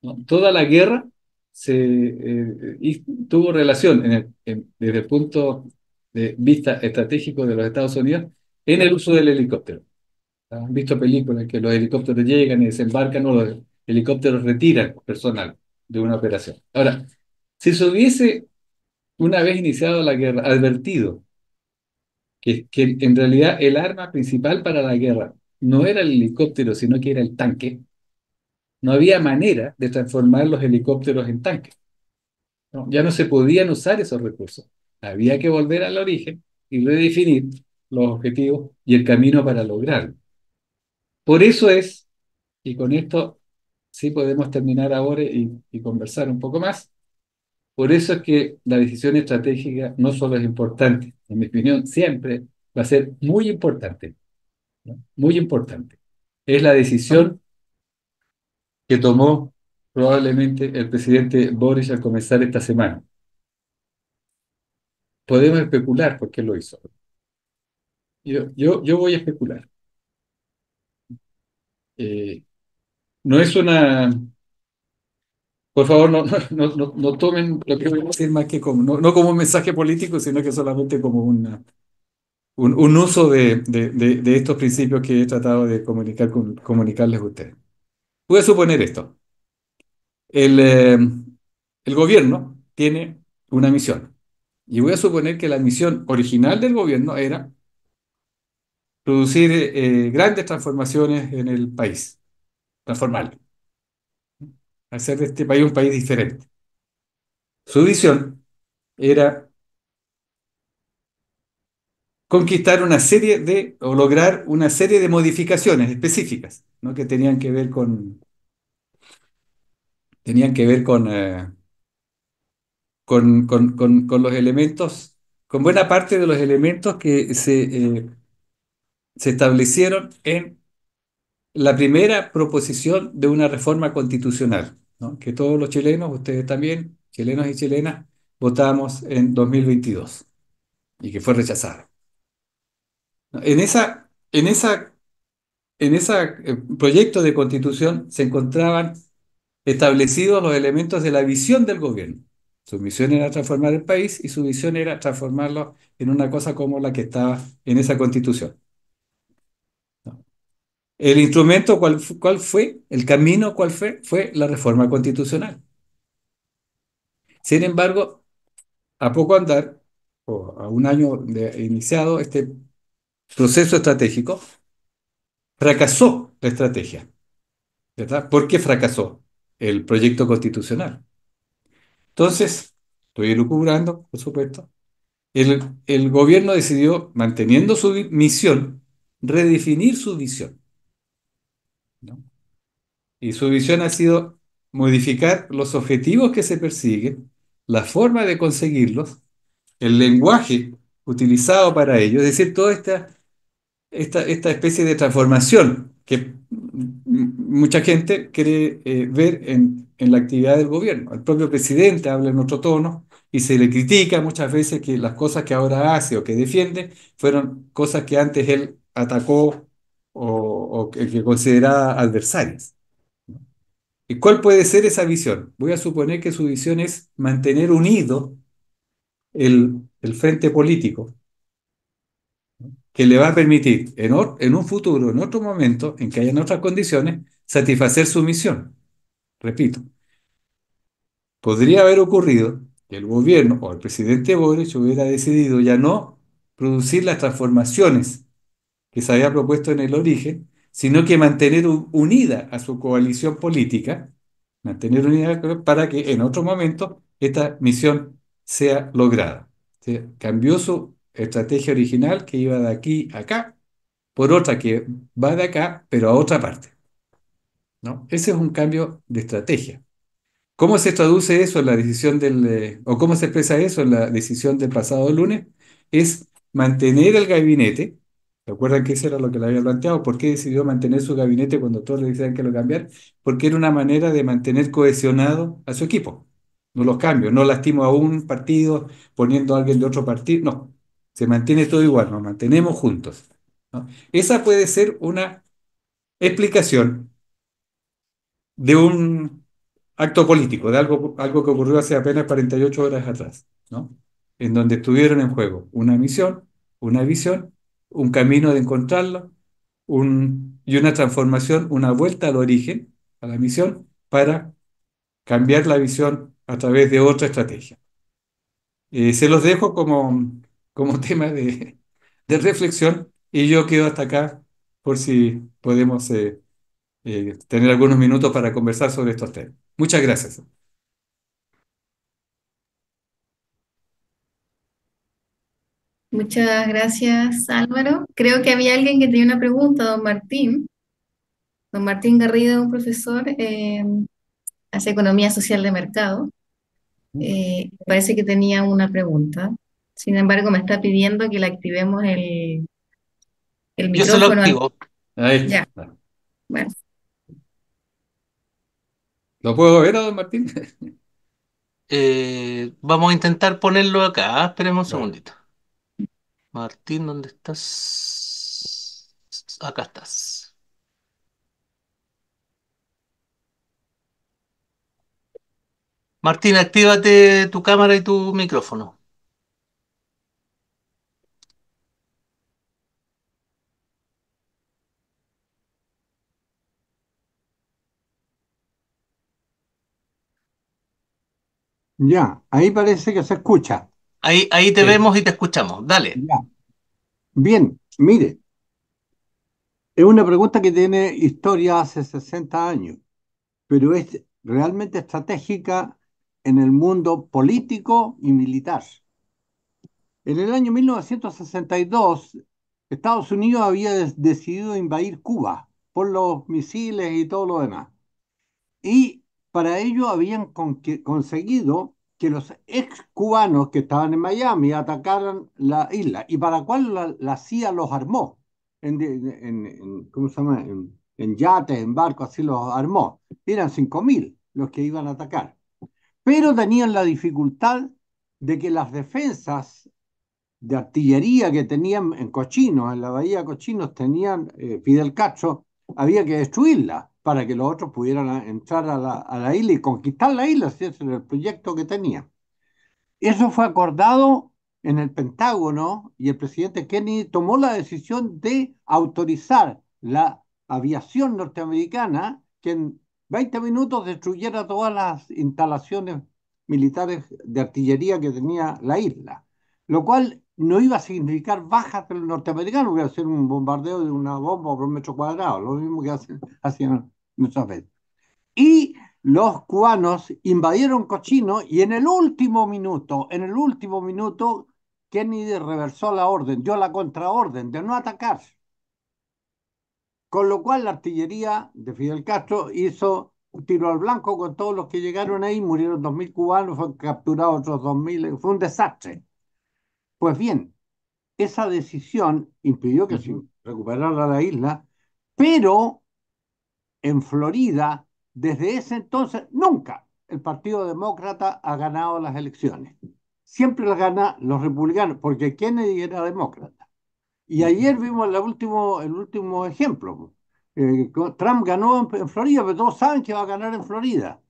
¿no? Toda la guerra tuvo relación desde el punto de vista estratégico de los Estados Unidos en el uso del helicóptero. Han visto películas en que los helicópteros llegan y desembarcan o los helicópteros retiran personal de una operación. Ahora, si se hubiese una vez iniciado la guerra advertido que en realidad el arma principal para la guerra no era el helicóptero, sino que era el tanque, no había manera de transformar los helicópteros en tanques, ¿no? Ya no se podían usar esos recursos. Había que volver al origen y redefinir los objetivos y el camino para lograrlo. Por eso es, y con esto sí podemos terminar ahora y conversar un poco más, por eso es que la decisión estratégica no solo es importante, en mi opinión, siempre va a ser muy importante, ¿no? Muy importante. Es la decisión que tomó probablemente el presidente Boris al comenzar esta semana. Podemos especular por qué lo hizo. Yo voy a especular. Eh, no es una... Por favor, no tomen lo que voy a decir más que como, no como un mensaje político, sino que solamente como un uso de estos principios que he tratado de comunicarles a ustedes. Voy a suponer esto. El gobierno tiene una misión. Y voy a suponer que la misión original del gobierno era producir grandes transformaciones en el país, transformarlo, hacer de este país un país diferente. Su visión era conquistar una serie o lograr una serie de modificaciones específicas, ¿no? Que tenían que ver con los elementos, con buena parte de los elementos que se establecieron en la primera proposición de una reforma constitucional, ¿no? Que todos los chilenos, ustedes también, chilenos y chilenas, votamos en 2022 y que fue rechazada, ¿no? En ese proyecto de constitución se encontraban establecidos los elementos de la visión del gobierno. Su misión era transformar el país y su visión era transformarlo en una cosa como la que estaba en esa constitución, ¿no? El instrumento, ¿cuál fue? El camino, ¿cuál fue? Fue la reforma constitucional. Sin embargo, a poco andar, o a un año de iniciado este proceso estratégico, fracasó la estrategia, ¿verdad? ¿Por qué fracasó el proyecto constitucional? Entonces, estoy elucubrando, por supuesto, el gobierno decidió, manteniendo su misión, redefinir su visión, ¿no? Y su visión ha sido modificar los objetivos que se persiguen, la forma de conseguirlos, el lenguaje utilizado para ello, es decir, toda esta especie de transformación que mucha gente quiere ver en la actividad del gobierno. El propio presidente habla en otro tono y se le critica muchas veces que las cosas que ahora hace o que defiende fueron cosas que antes él atacó o que consideraba adversarias. ¿Y cuál puede ser esa visión? Voy a suponer que su visión es mantener unido el frente político que le va a permitir en un futuro, en otro momento, en que hayan otras condiciones, satisfacer su misión. Repito, podría haber ocurrido que el gobierno o el presidente Boric hubiera decidido ya no producir las transformaciones que se había propuesto en el origen, sino que mantener unida a su coalición política, mantener unida para que en otro momento esta misión sea lograda. ¿Sí? Cambió su estrategia original que iba de aquí a acá por otra que va de acá, pero a otra parte, ¿no? Ese es un cambio de estrategia. ¿Cómo se traduce eso en la decisión o cómo se expresa eso en la decisión del pasado lunes? Es mantener el gabinete. ¿Recuerdan que eso era lo que le había planteado? ¿Por qué decidió mantener su gabinete cuando todos le decían que lo cambiar? Porque era una manera de mantener cohesionado a su equipo. No los cambio, no lastimo a un partido poniendo a alguien de otro partido, no. Se mantiene todo igual, nos mantenemos juntos. ¿no? Esa puede ser una explicación de un acto político, de algo que ocurrió hace apenas 48 horas atrás, ¿no? En donde estuvieron en juego una misión, una visión, un camino de encontrarlo, y una transformación, una vuelta al origen, a la misión, para cambiar la visión a través de otra estrategia. Se los dejo como tema de reflexión y yo quedo hasta acá por si podemos tener algunos minutos para conversar sobre estos temas. Muchas gracias. Muchas gracias, Álvaro. Creo que había alguien que tenía una pregunta, don Martín. Don Martín Garrido es un profesor, hace economía social de mercado. Parece que tenía una pregunta. Sin embargo, me está pidiendo que le activemos el Yo se lo micrófono. activo. Ahí Ya, está. bueno. ¿Lo puedo ver, don Martín? Vamos a intentar ponerlo acá. Esperemos un Vale. segundito. Martín, ¿dónde estás? Acá estás. Martín, actívate tu cámara y tu micrófono. Ya, ahí parece que se escucha. Ahí te Sí. vemos y te escuchamos. Dale. Ya. Bien, mire, es una pregunta que tiene historia hace 60 años, pero es realmente estratégica en el mundo político y militar. En el año 1962, Estados Unidos había decidido invadir Cuba por los misiles y todo lo demás. Y para ello habían conseguido que los ex cubanos que estaban en Miami atacaran la isla, y para cuál la CIA los armó, ¿cómo se llama? En yates, en barcos, así los armó. Eran 5.000 los que iban a atacar, pero tenían la dificultad de que las defensas de artillería que tenían en Cochinos, en la bahía de Cochinos, tenían Fidel Castro, había que destruirla para que los otros pudieran entrar a la isla y conquistar la isla, si ese era el proyecto que tenía. Eso fue acordado en el Pentágono y el presidente Kennedy tomó la decisión de autorizar la aviación norteamericana que en 20 minutos destruyera todas las instalaciones militares de artillería que tenía la isla, lo cual no iba a significar bajas de los norteamericanos, iba a ser un bombardeo de una bomba por metro cuadrado, lo mismo que hacían muchas veces. Y los cubanos invadieron Cochino y en el último minuto, Kennedy reversó la orden, dio la contraorden de no atacar. Con lo cual la artillería de Fidel Castro hizo un tiro al blanco con todos los que llegaron ahí, murieron 2.000 cubanos, fueron capturados otros 2.000, fue un desastre. Pues bien, esa decisión impidió que se Ujú. recuperara la isla, pero en Florida, desde ese entonces, nunca el Partido Demócrata ha ganado las elecciones. Siempre las ganan los republicanos, porque Kennedy era demócrata. Y Ujú. ayer vimos el último ejemplo. Trump ganó en Florida, pero todos saben que va a ganar en Florida.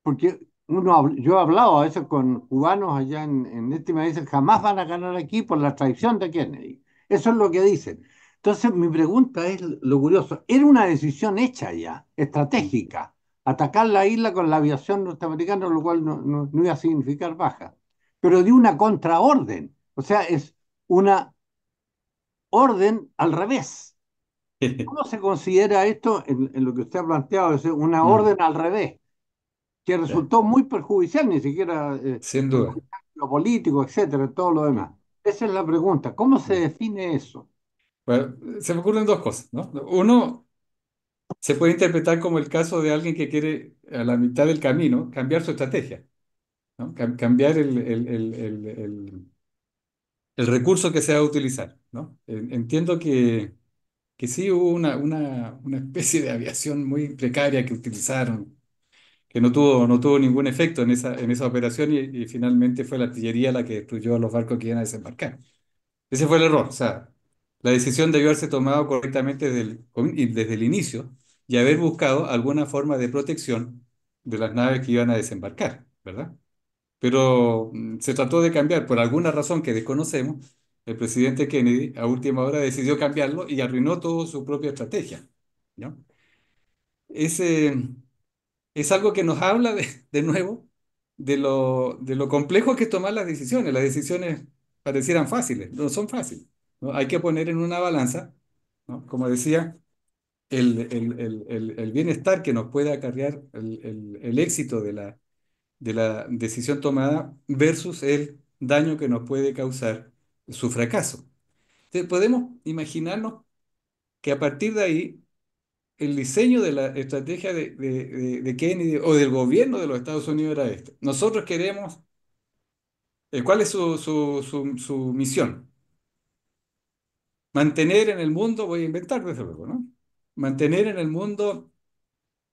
Porque yo he hablado a veces con cubanos allá en este y me dicen, jamás van a ganar aquí por la traición de Kennedy. Eso es lo que dicen. Entonces, mi pregunta es lo curioso. Era una decisión hecha ya, estratégica, atacar la isla con la aviación norteamericana, lo cual no iba a significar baja, pero de una contraorden. O sea, es una orden al revés. ¿Cómo se considera esto en lo que usted ha planteado? Es una Mm, orden al revés que ya, resultó muy perjudicial, ni siquiera sin duda. perjudicial en lo político, etcétera, todo lo demás. Esa es la pregunta. ¿Cómo se Mm. define eso? Bueno, se me ocurren dos cosas, ¿no? Uno, se puede interpretar como el caso de alguien que quiere a la mitad del camino cambiar su estrategia, ¿no? Cambiar el recurso que se va a utilizar, ¿no? Entiendo que sí hubo una especie de aviación muy precaria que utilizaron, que no tuvo ningún efecto en esa operación y finalmente fue la artillería la que destruyó a los barcos que iban a desembarcar. Ese fue el error, o sea, La decisión debió haberse tomado correctamente desde el inicio y haber buscado alguna forma de protección de las naves que iban a desembarcar, ¿verdad? Pero se trató de cambiar por alguna razón que desconocemos. El presidente Kennedy a última hora decidió cambiarlo y arruinó toda su propia estrategia, ¿no? Ese, es algo que nos habla de nuevo de lo complejo que es tomar las decisiones. Las decisiones parecieran fáciles, no son fáciles, ¿no? Hay que poner en una balanza, ¿no? Como decía, el bienestar que nos puede acarrear el éxito de la decisión tomada versus el daño que nos puede causar su fracaso. Entonces, podemos imaginarnos que a partir de ahí el diseño de la estrategia de Kennedy o del gobierno de los Estados Unidos era este. Nosotros queremos, ¿cuál es su misión? Mantener en el mundo, voy a inventar desde luego, ¿no? Mantener en el mundo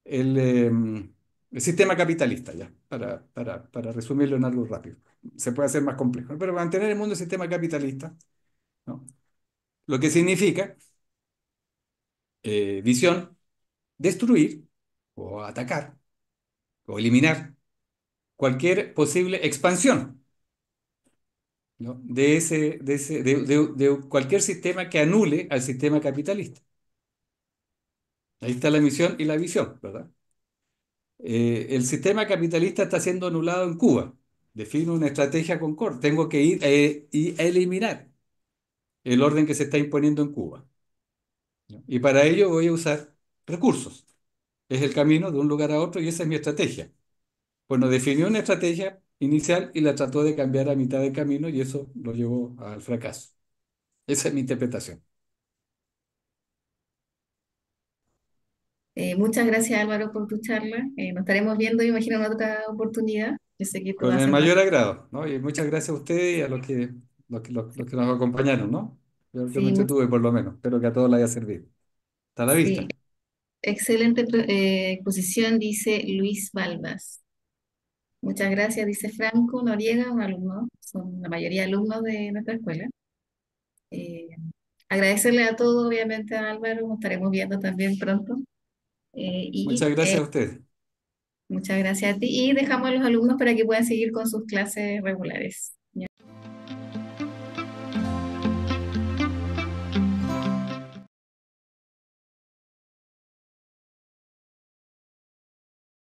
el, el sistema capitalista, ya, para resumirlo en algo rápido. Se puede hacer más complejo, ¿no? Pero mantener en el mundo el sistema capitalista, ¿no? Lo que significa visión, destruir o atacar o eliminar cualquier posible expansión, ¿no? De cualquier sistema que anule al sistema capitalista. Ahí está la misión y la visión, ¿verdad? El sistema capitalista está siendo anulado en Cuba. Defino una estrategia Concord. Tengo que ir y eliminar el orden que se está imponiendo en Cuba, ¿no? Y para ello voy a usar recursos. Es el camino de un lugar a otro y esa es mi estrategia. Bueno, definió una estrategia inicial y la trató de cambiar a mitad de camino y eso lo llevó al fracaso. Esa es mi interpretación. Muchas gracias Álvaro por tu charla. Nos estaremos viendo, imagino, en otra oportunidad. Yo sé que tú Con el haces más. mayor agrado, ¿no? Y muchas gracias a ustedes y a los que nos acompañaron, ¿no? Yo me Sí, entretuve por lo menos. Espero que a todos les haya servido. Hasta la sí, vista. excelente exposición, dice Luis Baldas. Muchas gracias, dice Franco Noriega, un alumno, son la mayoría alumnos de nuestra escuela. Eh, Agradecerle a todos, obviamente a Álvaro, nos estaremos viendo también pronto. Muchas gracias a ustedes. Muchas gracias a ti y dejamos a los alumnos para que puedan seguir con sus clases regulares.